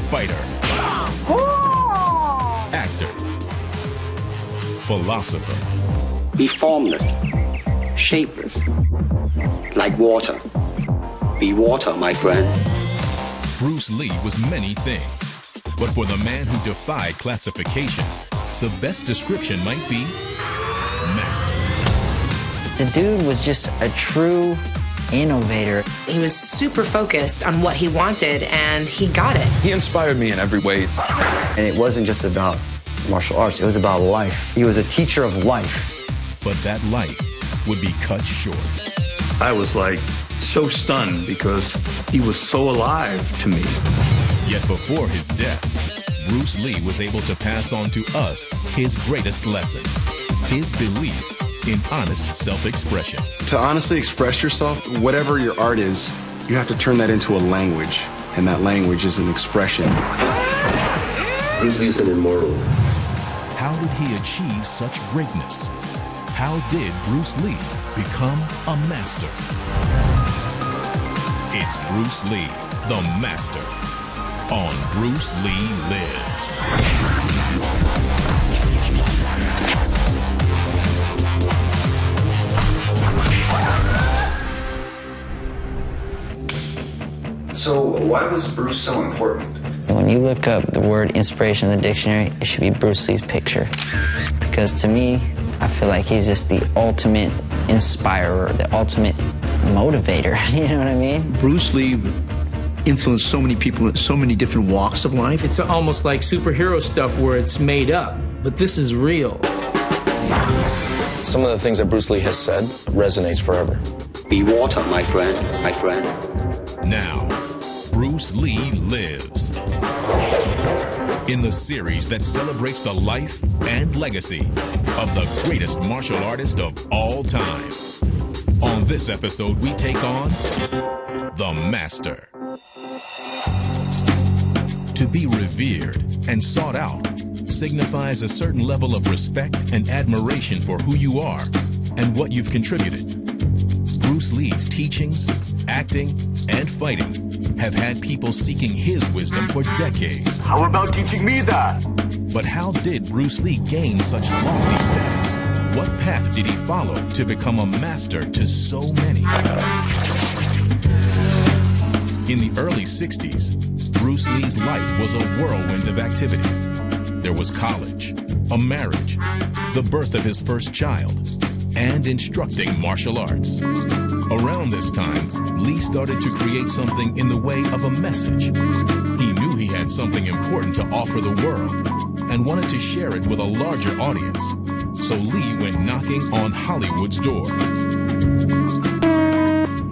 fighter, actor, philosopher. Be formless, shapeless, like water. Be water, my friend. Bruce Lee was many things, but for the man who defied classification, the best description might be master. The dude was just a true innovator. He was super focused on what he wanted, and he got it. He inspired me in every way. And it wasn't just about martial arts, it was about life. He was a teacher of life. But that life would be cut short. I was like so stunned because he was so alive to me. Yet before his death, Bruce Lee was able to pass on to us his greatest lesson, his belief in honest self-expression. To honestly express yourself, whatever your art is, you have to turn that into a language, and that language is an expression. Bruce Lee is an immortal. How did he achieve such greatness? How did Bruce Lee become a master? It's Bruce Lee, the master, on Bruce Lee Lives. So why was Bruce so important? When you look up the word inspiration in the dictionary, it should be Bruce Lee's picture. Because to me, I feel like he's just the ultimate inspirer, the ultimate motivator, you know what I mean? Bruce Lee influenced so many people in so many different walks of life. It's almost like superhero stuff where it's made up, but this is real. Some of the things that Bruce Lee has said resonates forever. Be water, my friend, my friend. Now, Bruce Lee Lives. In the series that celebrates the life and legacy of the greatest martial artist of all time. On this episode, we take on the Master. To be revered and sought out signifies a certain level of respect and admiration for who you are and what you've contributed. Bruce Lee's teachings, acting, and fighting have had people seeking his wisdom for decades. How about teaching me that? But how did Bruce Lee gain such lofty status? What path did he follow to become a master to so many? In the early 60s, Bruce Lee's life was a whirlwind of activity. There was college, a marriage, the birth of his first child, and instructing martial arts. Around this time, Lee started to create something in the way of a message. He knew he had something important to offer the world and wanted to share it with a larger audience. So Lee went knocking on Hollywood's door.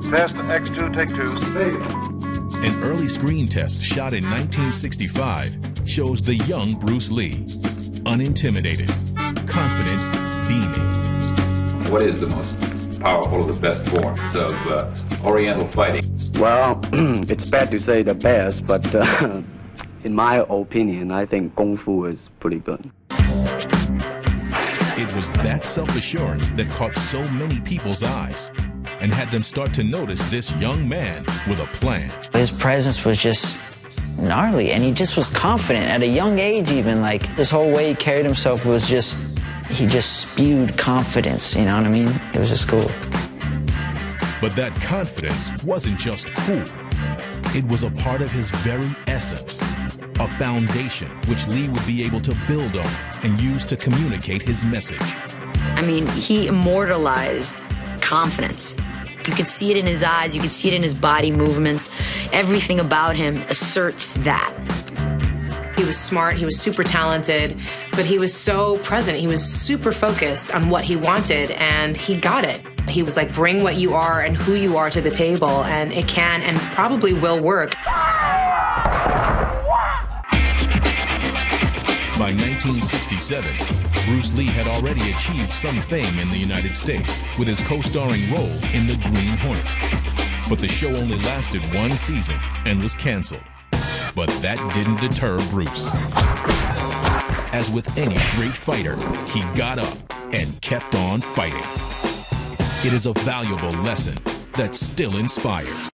Test X2, take 2. An early screen test shot in 1965 shows the young Bruce Lee, unintimidated, confidence beaming. What is the most powerful of the best forms of Oriental fighting? Well, it's bad to say the best, but in my opinion, I think Kung Fu is pretty good. It was that self-assurance that caught so many people's eyes and had them start to notice this young man with a plan. His presence was just gnarly, and he just was confident at a young age even. Like, this whole way he carried himself was just, he just spewed confidence, you know what I mean? It was just cool. But that confidence wasn't just cool. It was a part of his very essence, a foundation which Lee would be able to build on and use to communicate his message. I mean, he immortalized confidence. You could see it in his eyes, you could see it in his body movements. Everything about him asserts that. He was smart, he was super talented, but he was so present. He was super focused on what he wanted, and he got it. He was like, bring what you are and who you are to the table, and it can and probably will work. By 1967, Bruce Lee had already achieved some fame in the United States with his co-starring role in The Green Hornet. But the show only lasted one season and was canceled. But that didn't deter Bruce. As with any great fighter, he got up and kept on fighting. It is a valuable lesson that still inspires.